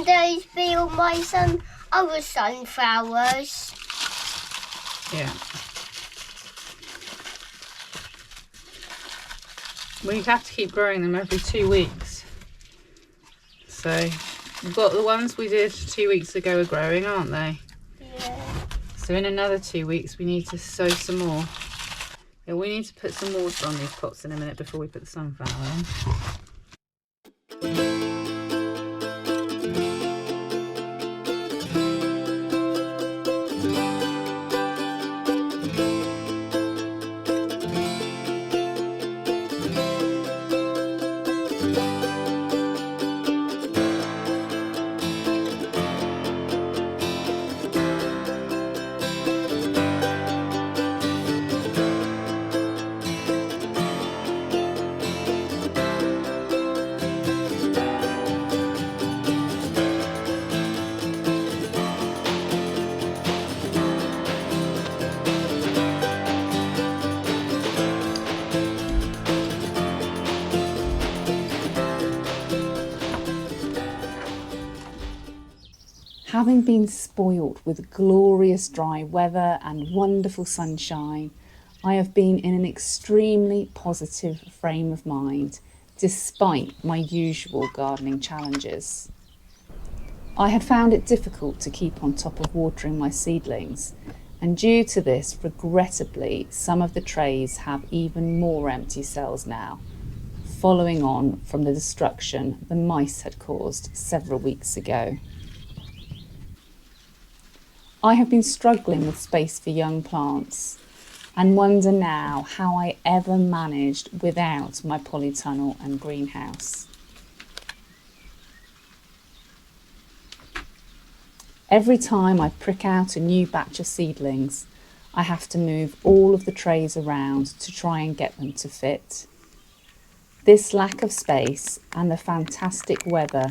can those be all my other sunflowers? Yeah. We have to keep growing them every 2 weeks. So we've got the ones we did 2 weeks ago are growing, aren't they? Yeah. So in another 2 weeks we need to sow some more. Yeah, we need to put some water on these pots in a minute before we put the sunflower in. Having been spoilt with glorious dry weather and wonderful sunshine, I have been in an extremely positive frame of mind, despite my usual gardening challenges. I had found it difficult to keep on top of watering my seedlings, and due to this, regrettably, some of the trays have even more empty cells now, following on from the destruction the mice had caused several weeks ago. I have been struggling with space for young plants and wonder now how I ever managed without my polytunnel and greenhouse. Every time I prick out a new batch of seedlings, I have to move all of the trays around to try and get them to fit. This lack of space and the fantastic weather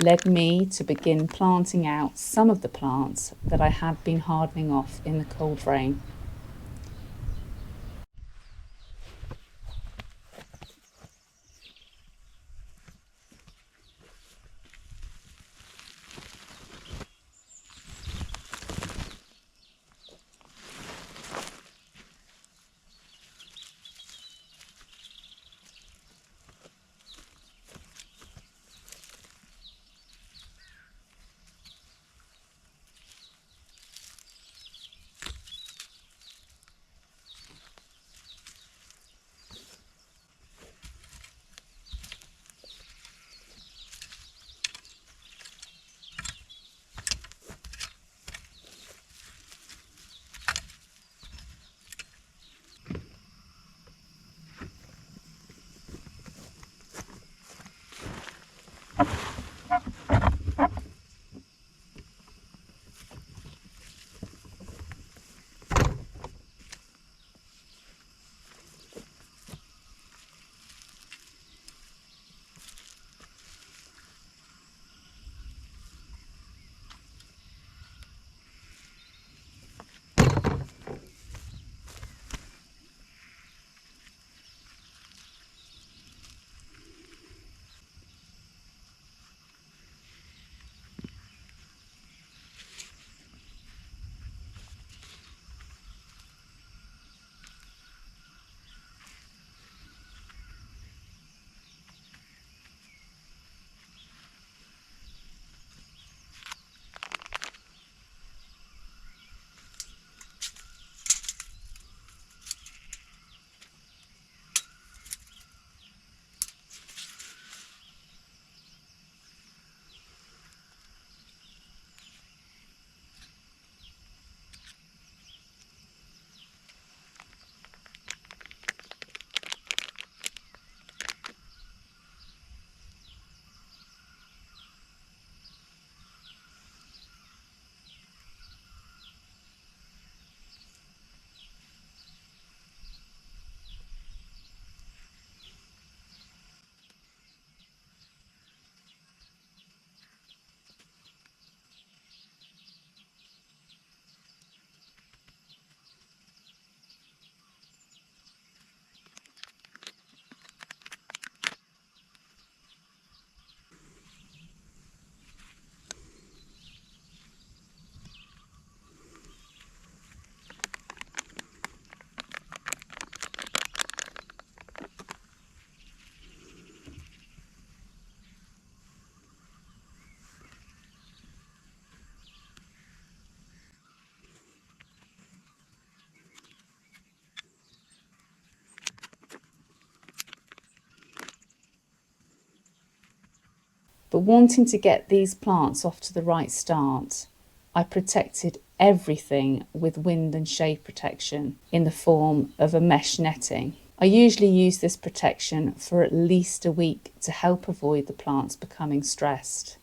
led me to begin planting out some of the plants that I had been hardening off in the cold rain. But wanting to get these plants off to the right start, I protected everything with wind and shade protection in the form of a mesh netting. I usually use this protection for at least a week to help avoid the plants becoming stressed.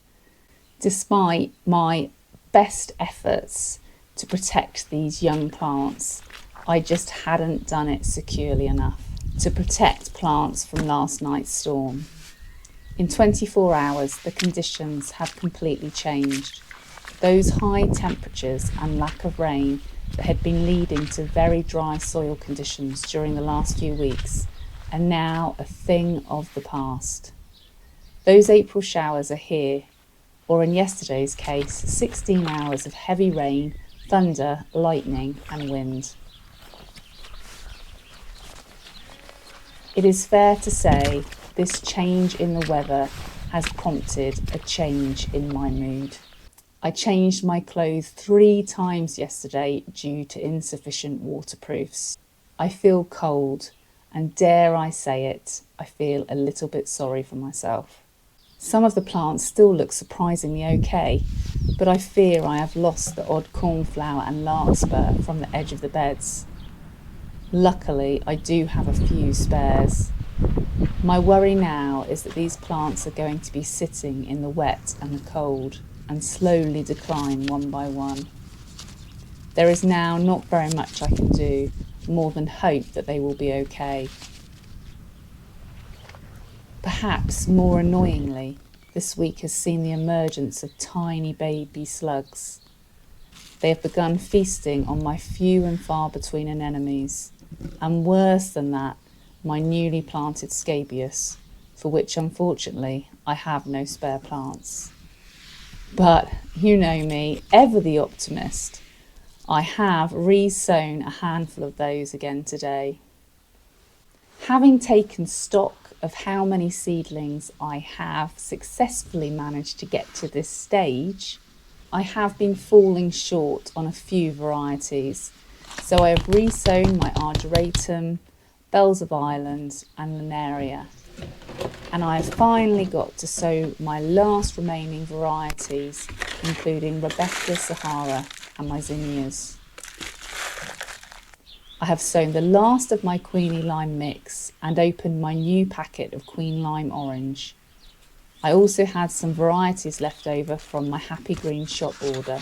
Despite my best efforts to protect these young plants, I just hadn't done it securely enough to protect plants from last night's storm. In 24 hours, the conditions had completely changed. Those high temperatures and lack of rain that had been leading to very dry soil conditions during the last few weeks are now a thing of the past. Those April showers are here, or in yesterday's case, 16 hours of heavy rain, thunder, lightning and wind. It is fair to say this change in the weather has prompted a change in my mood. I changed my clothes 3 times yesterday due to insufficient waterproofs. I feel cold, and dare I say it, I feel a little bit sorry for myself. Some of the plants still look surprisingly okay, but I fear I have lost the odd cornflower and larkspur from the edge of the beds. Luckily, I do have a few spares. My worry now is that these plants are going to be sitting in the wet and the cold and slowly decline one by one. There is now not very much I can do more than hope that they will be okay. Perhaps more annoyingly, this week has seen the emergence of tiny baby slugs. They have begun feasting on my few and far between anemones, and worse than that, my newly planted scabious, for which unfortunately I have no spare plants. But you know me, ever the optimist. I have re-sown a handful of those again today. Having taken stock of how many seedlings I have successfully managed to get to this stage, I have been falling short on a few varieties. So I have re-sown my argyratum, bells of Ireland and linaria. And I have finally got to sow my last remaining varieties, including Rebecca Sahara and my zinnias. I have sown the last of my Queenie Lime mix and opened my new packet of Queen Lime Orange. I also had some varieties left over from my Happy Green shop order.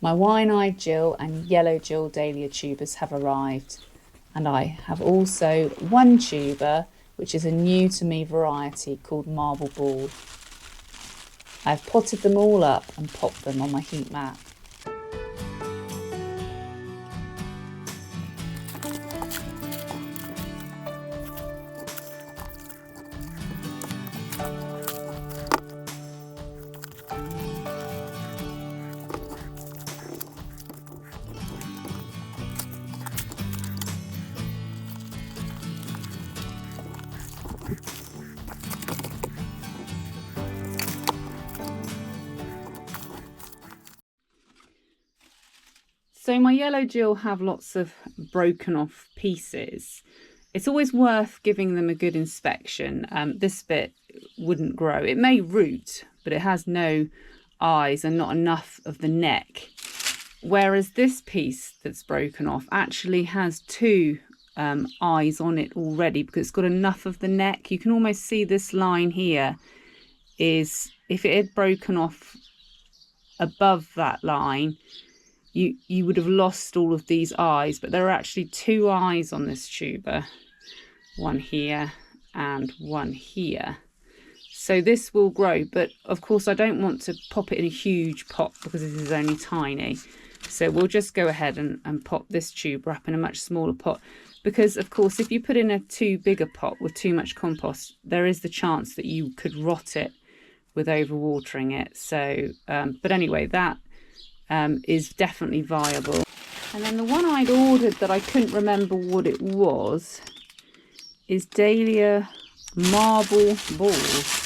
My wine-eyed Jill and yellow Jill dahlia tubers have arrived, and I have also one tuber which is a new to me variety called Marble Ball. I have potted them all up and popped them on my heat mat. So my yellow Jill have lots of broken off pieces. It's always worth giving them a good inspection. This bit wouldn't grow. It may root, but it has no eyes and not enough of the neck. Whereas this piece that's broken off actually has two eyes on it already, because it's got enough of the neck. You can almost see this line here is, if it had broken off above that line, you would have lost all of these eyes, but there are actually two eyes on this tuber, one here and one here. So this will grow, but of course I don't want to pop it in a huge pot because this is only tiny. So we'll just go ahead and pop this tuber up in a much smaller pot, because of course if you put in a too big a pot with too much compost, there is the chance that you could rot it with overwatering it. So but anyway, that is definitely viable. And then the one I'd ordered that I couldn't remember what it was is Dahlia Marble Balls.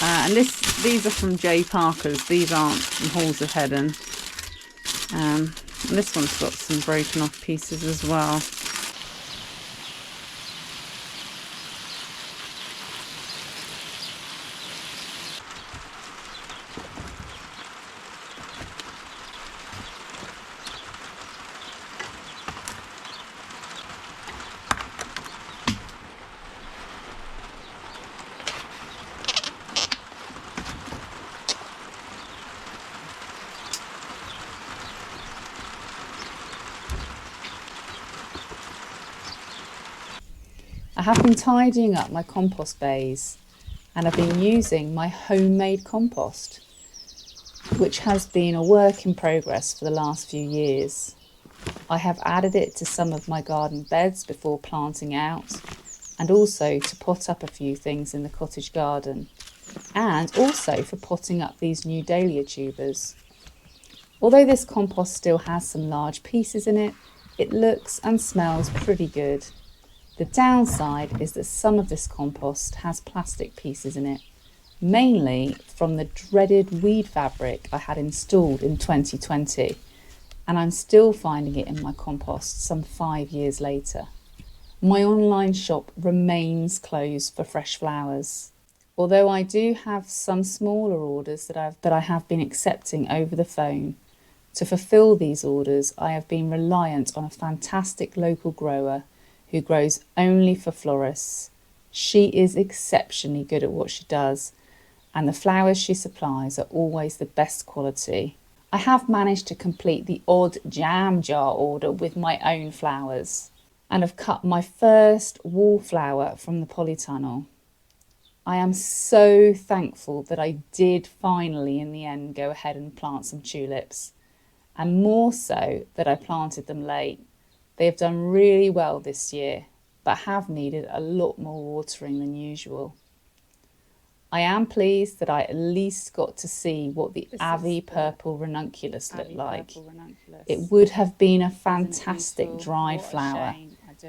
And these are from J. Parker's. These aren't from Halls of Heaven. And this one's got some broken off pieces as well. I have been tidying up my compost bays, and I've been using my homemade compost, which has been a work in progress for the last few years. I have added it to some of my garden beds before planting out, and also to pot up a few things in the cottage garden, and also for potting up these new dahlia tubers. Although this compost still has some large pieces in it, it looks and smells pretty good. The downside is that some of this compost has plastic pieces in it, mainly from the dreaded weed fabric I had installed in 2020, and I'm still finding it in my compost some 5 years later. My online shop remains closed for fresh flowers, although I do have some smaller orders that I have been accepting over the phone. To fulfill these orders, I have been reliant on a fantastic local grower who grows only for florists. She is exceptionally good at what she does, and the flowers she supplies are always the best quality. I have managed to complete the odd jam jar order with my own flowers, and have cut my first wallflower from the polytunnel. I am so thankful that I did finally in the end go ahead and plant some tulips, and more so that I planted them late. They have done really well this year, but have needed a lot more watering than usual. I am pleased that I at least got to see what the Avi Purple Ranunculus looked like. It would have been a fantastic dried flower,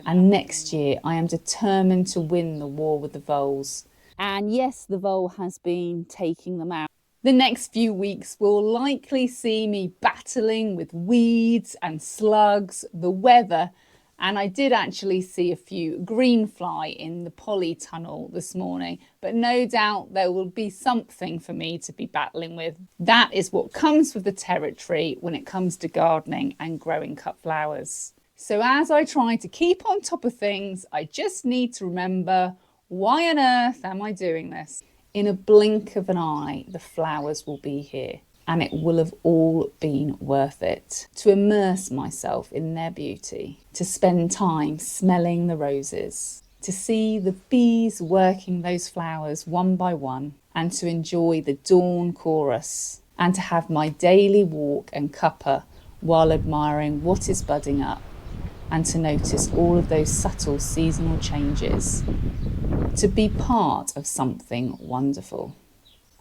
and next year I am determined to win the war with the voles. And yes, the vole has been taking them out. The next few weeks will likely see me battling with weeds and slugs, the weather, and I did actually see a few green fly in the polytunnel this morning, but no doubt there will be something for me to be battling with. That is what comes with the territory when it comes to gardening and growing cut flowers. So as I try to keep on top of things, I just need to remember, why on earth am I doing this? In a blink of an eye, the flowers will be here, and it will have all been worth it. To immerse myself in their beauty, to spend time smelling the roses, to see the bees working those flowers one by one, and to enjoy the dawn chorus, and to have my daily walk and cuppa while admiring what is budding up, and to notice all of those subtle seasonal changes. To be part of something wonderful.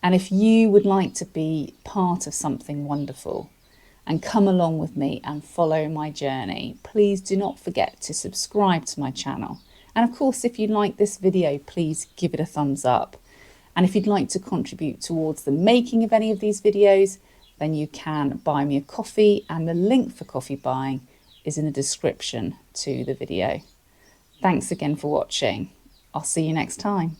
And if you would like to be part of something wonderful and come along with me and follow my journey, please do not forget to subscribe to my channel. And of course, if you like this video, please give it a thumbs up. And if you'd like to contribute towards the making of any of these videos, then you can buy me a coffee, and the link for coffee buying is in the description to the video. Thanks again for watching. I'll see you next time.